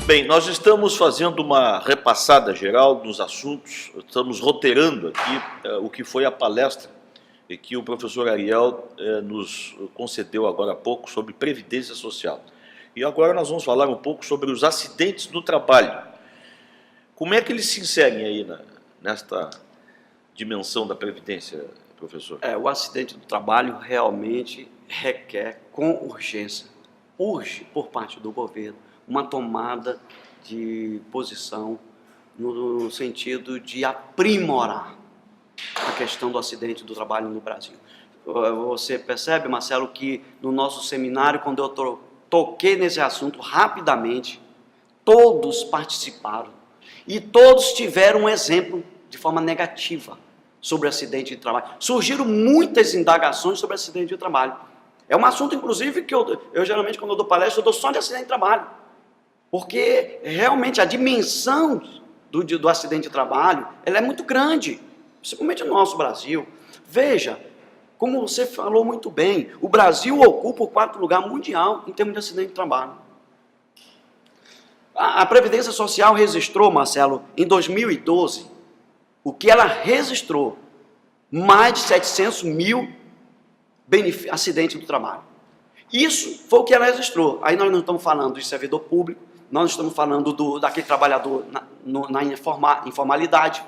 Bem, nós estamos fazendo uma repassada geral nos assuntos, estamos roteirando aqui o que foi a palestra que o professor Ariel nos concedeu agora há pouco sobre Previdência Social. E agora nós vamos falar um pouco sobre os acidentes no trabalho. Como é que eles se inserem aí nesta dimensão da Previdência, professor? O acidente do trabalho realmente requer, com urgência, urge por parte do governo, uma tomada de posição no sentido de aprimorar a questão do acidente do trabalho no Brasil. Você percebe, Marcelo, que no nosso seminário, quando eu toquei nesse assunto rapidamente, todos participaram e todos tiveram um exemplo de forma negativa sobre acidente de trabalho. Surgiram muitas indagações sobre acidente de trabalho. É um assunto, inclusive, que eu geralmente, quando eu dou palestra, eu dou só de acidente de trabalho. Porque, realmente, a dimensão do acidente de trabalho, ela é muito grande, principalmente no nosso Brasil. Veja, como você falou muito bem, o Brasil ocupa o 4º lugar mundial em termos de acidente de trabalho. A Previdência Social registrou, Marcelo, em 2012, o que ela registrou, mais de 700 mil acidentes do trabalho. Isso foi o que ela registrou. Aí nós não estamos falando de servidor público, nós estamos falando daquele trabalhador na informalidade.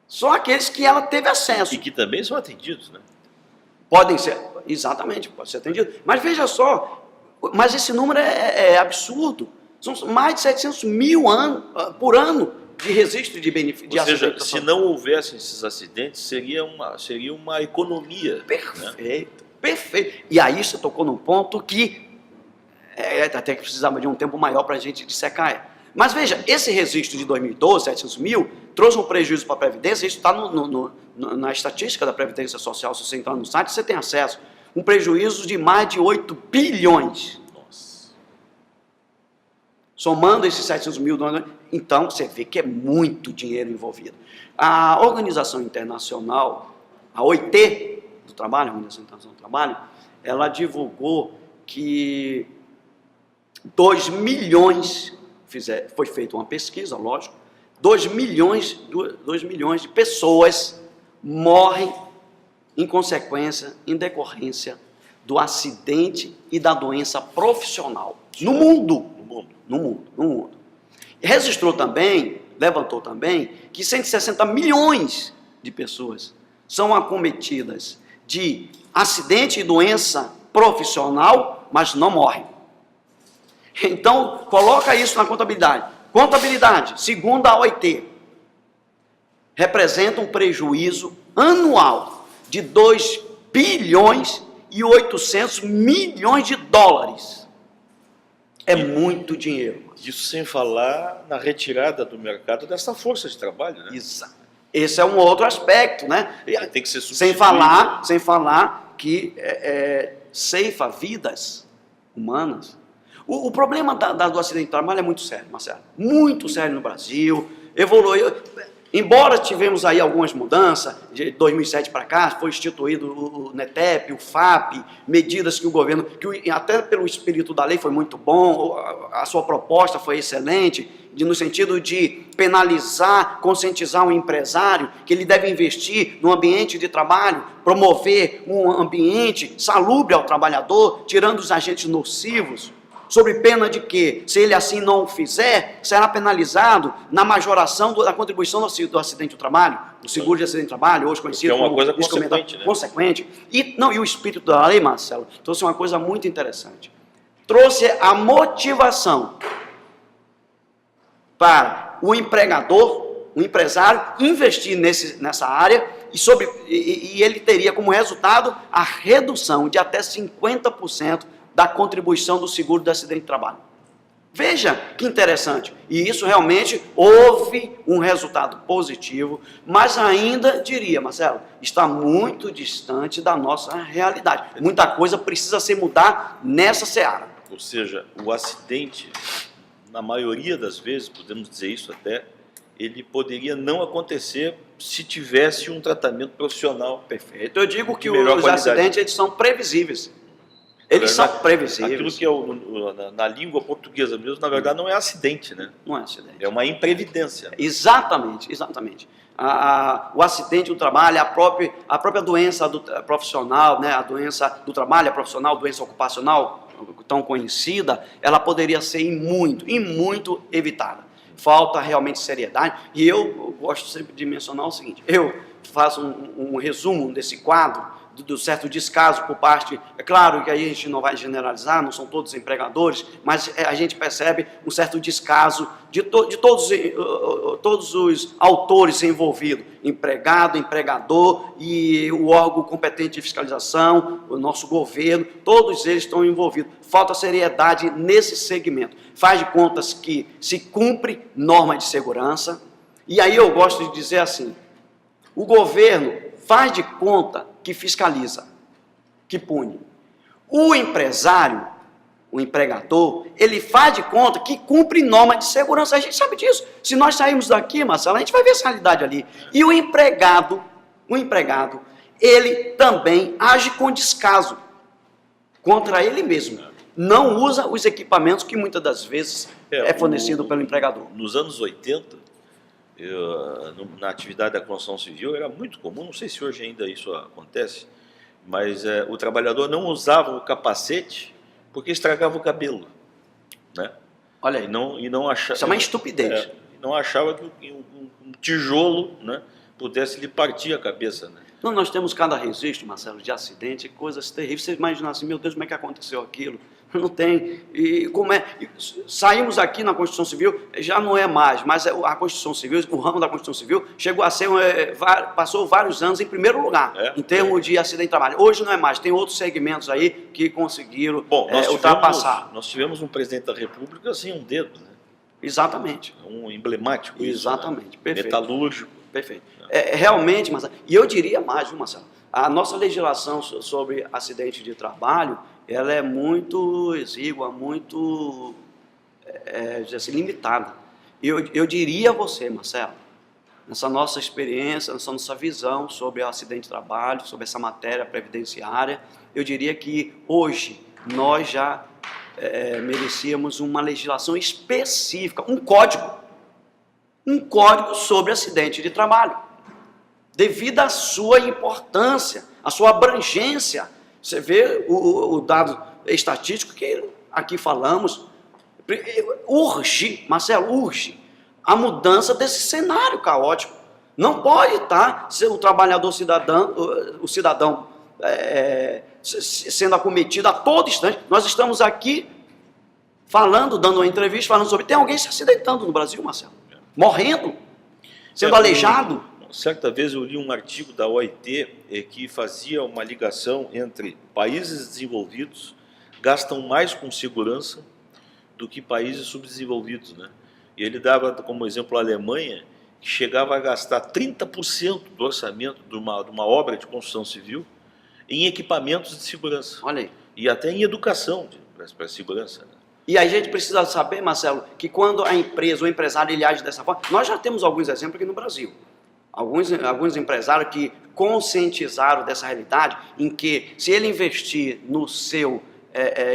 Só aqueles que ela teve acesso. E que também são atendidos, né? Podem ser, exatamente, pode ser atendido. Mas veja só, mas esse número é absurdo. São mais de 700 mil por ano de registro de benefício. Ou seja, se não houvessem esses acidentes, seria uma economia. Perfeito, né? Perfeito. E aí você tocou num ponto que até que precisava de um tempo maior para a gente dissecar. Mas veja, esse registro de 2012, 700 mil, trouxe um prejuízo para a Previdência, isso está na estatística da Previdência Social, se você entrar no site, você tem acesso. Um prejuízo de mais de 8 bilhões. Nossa. Somando esses 700 mil, então você vê que é muito dinheiro envolvido. A Organização Internacional, a OIT do Trabalho, a Organização Internacional do Trabalho, ela divulgou que 2 milhões, foi feita uma pesquisa, lógico, 2 milhões de pessoas morrem em consequência, em decorrência do acidente e da doença profissional. No mundo. Registrou também, levantou também, que 160 milhões de pessoas são acometidas de acidente e doença profissional, mas não morrem. Então, coloca isso na contabilidade. Contabilidade, segundo a OIT, representa um prejuízo anual de 2 bilhões e 800 milhões de dólares. É muito dinheiro. Isso sem falar na retirada do mercado dessa força de trabalho, né? Exato. Esse é um outro aspecto, né? Tem que ser sem falar que ceifa vidas humanas. O problema do acidente de trabalho é muito sério, Marcelo. Muito sério no Brasil. Evoluiu. Embora tivemos aí algumas mudanças, de 2007 para cá, foi instituído o NETEP, o FAP, medidas que o governo, que até pelo espírito da lei foi muito bom, a sua proposta foi excelente, no sentido de penalizar, conscientizar o empresário que ele deve investir no ambiente de trabalho, promover um ambiente salubre ao trabalhador, tirando os agentes nocivos, sob pena de que, se ele assim não o fizer, será penalizado na majoração da contribuição do acidente do trabalho, do seguro de acidente do trabalho, hoje conhecido como... É uma coisa consequente, né? Consequente. E o espírito da lei, Marcelo, trouxe uma coisa muito interessante. Trouxe a motivação para o empregador, o empresário, investir nessa área e ele teria como resultado a redução de até 50% da contribuição do seguro de acidente de trabalho. Veja que interessante. E isso realmente houve um resultado positivo, mas ainda, diria, Marcelo, está muito distante da nossa realidade. Muita coisa precisa ser mudada nessa seara. Ou seja, o acidente, na maioria das vezes, podemos dizer isso até, ele poderia não acontecer se tivesse um tratamento profissional. Perfeito. Eu digo que os acidentes eles são previsíveis. Eles são previsíveis. Aquilo que é na língua portuguesa mesmo, na verdade, não é acidente, né? Não é acidente. É uma imprevidência. Exatamente, exatamente. O acidente do trabalho, a própria doença profissional, né? A doença do trabalho, a profissional, doença ocupacional, tão conhecida, ela poderia ser em muito evitada. Falta realmente seriedade. E eu gosto sempre de mencionar o seguinte: eu faço um resumo desse quadro, do certo descaso por parte, é claro que aí a gente não vai generalizar, não são todos empregadores, mas a gente percebe um certo descaso de todos os autores envolvidos, empregado, empregador e o órgão competente de fiscalização, o nosso governo, todos eles estão envolvidos. Falta seriedade nesse segmento. Faz de contas que se cumpre norma de segurança, e aí eu gosto de dizer assim: o governo faz de conta que fiscaliza, que pune. O empresário, o empregador, ele faz de conta que cumpre norma de segurança. A gente sabe disso. Se nós sairmos daqui, Marcelo, a gente vai ver essa realidade ali. E o empregado, ele também age com descaso contra ele mesmo. Não usa os equipamentos que muitas das vezes é fornecido pelo empregador. Nos anos 80, na atividade da construção civil, era muito comum, não sei se hoje ainda isso acontece, mas o trabalhador não usava o capacete porque estragava o cabelo, né? Olha aí, e não achava, isso é uma estupidez. Não achava que um tijolo, né, pudesse lhe partir a cabeça, né? Não, nós temos cada registro, Marcelo, de acidente, coisas terríveis. Você imagina assim: meu Deus, como é que aconteceu aquilo? Não tem. E como é? Saímos aqui na Constituição Civil, já não é mais, mas a Constituição Civil, o ramo da Constituição Civil, chegou a ser, passou vários anos em primeiro lugar, em termos de acidente de trabalho. Hoje não é mais, tem outros segmentos aí que conseguiram ultrapassar. Nós tivemos um presidente da República sem um dedo, né? Exatamente. Um emblemático. Exatamente, isso, né? perfeito. Metalúrgico. Perfeito. Realmente, Marcelo, e eu diria mais, viu, Marcelo? A nossa legislação sobre acidente de trabalho, ela é muito exígua, muito assim, limitada. Eu diria a você, Marcelo, nessa nossa experiência, nessa nossa visão sobre o acidente de trabalho, sobre essa matéria previdenciária, eu diria que hoje nós já merecíamos uma legislação específica, um código sobre acidente de trabalho, devido à sua importância, à sua abrangência. Você vê o dado estatístico que aqui falamos, urge a mudança desse cenário caótico. Não pode estar o trabalhador o cidadão sendo acometido a todo instante. Nós estamos aqui dando uma entrevista, falando sobre, tem alguém se acidentando no Brasil, Marcelo? Morrendo, sendo aleijado. Certa vez eu li um artigo da OIT que fazia uma ligação entre países desenvolvidos gastam mais com segurança do que países subdesenvolvidos, né? E ele dava como exemplo a Alemanha, que chegava a gastar 30% do orçamento de uma obra de construção civil em equipamentos de segurança. Olha aí. E até em educação para a segurança, né? E a gente precisa saber, Marcelo, que quando a empresa, o empresário, ele age dessa forma, nós já temos alguns exemplos aqui no Brasil. Alguns empresários que conscientizaram dessa realidade, em que se ele investir no seu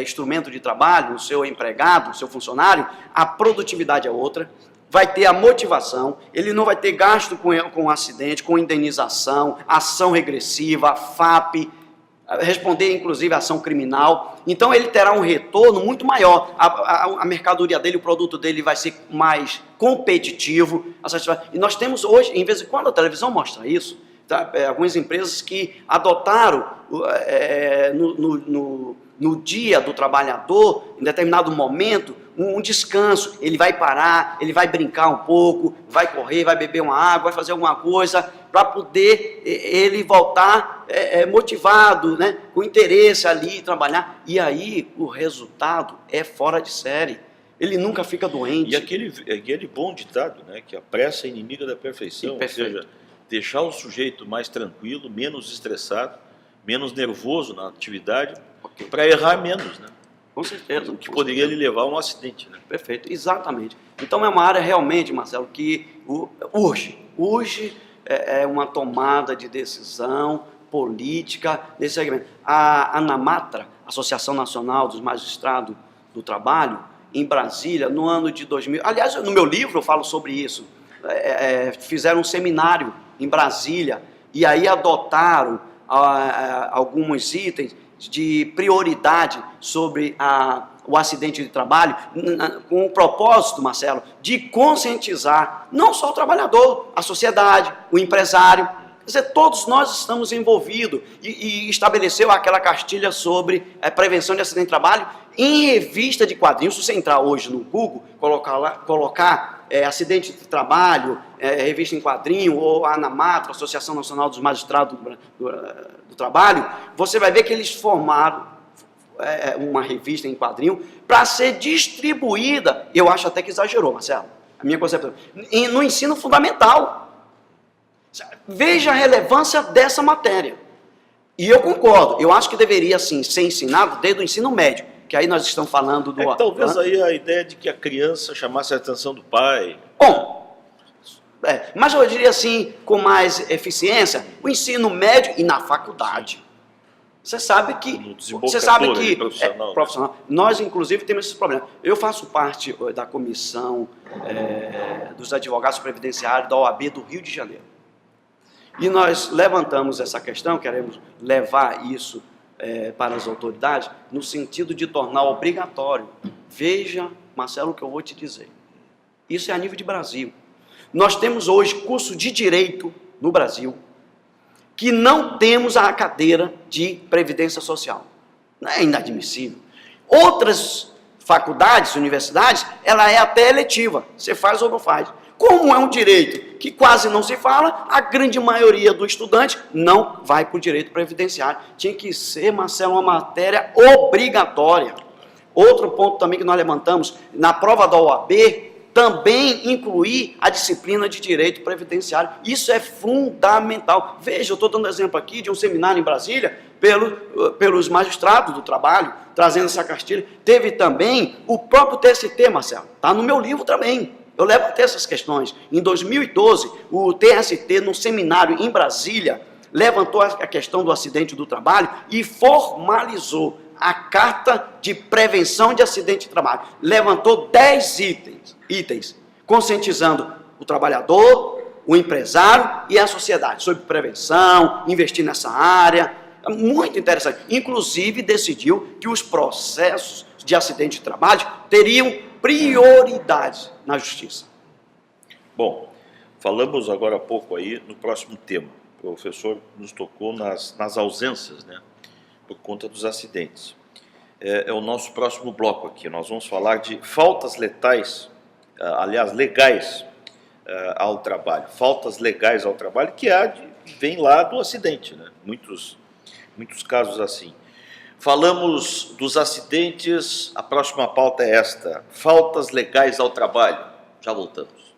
instrumento de trabalho, no seu empregado, no seu funcionário, a produtividade é outra, vai ter a motivação, ele não vai ter gasto com acidente, com indenização, ação regressiva, FAP, responder inclusive a ação criminal. Então ele terá um retorno muito maior, a mercadoria dele, o produto dele vai ser mais competitivo. E nós temos hoje, em vez de quando a televisão mostra isso, tá? Algumas empresas que adotaram no dia do trabalhador, em determinado momento, um descanso. Ele vai parar, ele vai brincar um pouco, vai correr, vai beber uma água, vai fazer alguma coisa, para poder ele voltar motivado, né, com interesse ali, trabalhar. E aí o resultado é fora de série. Ele nunca fica doente. E aquele bom ditado, né, que a pressa é inimiga da perfeição, ou seja, deixar o sujeito mais tranquilo, menos estressado, menos nervoso na atividade, para errar menos, né? Com certeza. O que poderia lhe levar a um acidente, né? Perfeito, exatamente. Então é uma área realmente, Marcelo, que urge uma tomada de decisão política nesse segmento. A ANAMATRA, Associação Nacional dos Magistrados do Trabalho, em Brasília, no ano de 2000. Aliás, no meu livro eu falo sobre isso. Fizeram um seminário em Brasília e aí adotaram alguns itens de prioridade sobre o acidente de trabalho, com o propósito, Marcelo, de conscientizar não só o trabalhador, a sociedade, o empresário. Quer dizer, todos nós estamos envolvidos e estabeleceu aquela cartilha sobre prevenção de acidente de trabalho em revista de quadrinhos. Se você entrar hoje no Google, colocar acidente de trabalho, revista em quadrinho, ou a ANAMATRA, Associação Nacional dos Magistrados do Trabalho, você vai ver que eles formaram uma revista em quadrinho para ser distribuída, eu acho até que exagerou, Marcelo, a minha concepção, no ensino fundamental. Veja a relevância dessa matéria. E eu concordo, eu acho que deveria, sim, ser ensinado desde o ensino médio, que aí nós estamos falando do... talvez aí a ideia de que a criança chamasse a atenção do pai. Bom, mas eu diria assim, com mais eficiência, o ensino médio e na faculdade. Você sabe que... Profissional. Nós, inclusive, temos esse problema. Eu faço parte da comissão dos advogados previdenciários da OAB do Rio de Janeiro. E nós levantamos essa questão, queremos levar isso para as autoridades, no sentido de tornar obrigatório. Veja, Marcelo, o que eu vou te dizer. Isso é a nível de Brasil. Nós temos hoje curso de Direito no Brasil, que não temos a cadeira de Previdência Social. É inadmissível. Outras faculdades, universidades, ela é até eletiva. Você faz ou não faz. Como é um direito que quase não se fala, a grande maioria do estudante não vai para o direito previdenciário. Tinha que ser, Marcelo, uma matéria obrigatória. Outro ponto também que nós levantamos, na prova da OAB, também incluir a disciplina de direito previdenciário. Isso é fundamental. Veja, eu estou dando exemplo aqui de um seminário em Brasília, pelos magistrados do trabalho, trazendo essa cartilha. Teve também o próprio TST, Marcelo, está no meu livro também. Eu levantei essas questões. Em 2012, o TST, no seminário em Brasília, levantou a questão do acidente do trabalho e formalizou a Carta de Prevenção de Acidente de Trabalho. Levantou 10 itens, conscientizando o trabalhador, o empresário e a sociedade sobre prevenção, investir nessa área. Muito interessante. Inclusive, decidiu que os processos de acidente de trabalho teriam prioridade na justiça. Bom, falamos agora há pouco aí no próximo tema. O professor nos tocou nas ausências, né, por conta dos acidentes. É o nosso próximo bloco aqui. Nós vamos falar de faltas letais, legais ao trabalho. Faltas legais ao trabalho que vem lá do acidente, né? Muitos casos assim. Falamos dos acidentes, a próxima pauta é esta: faltas legais ao trabalho. Já voltamos.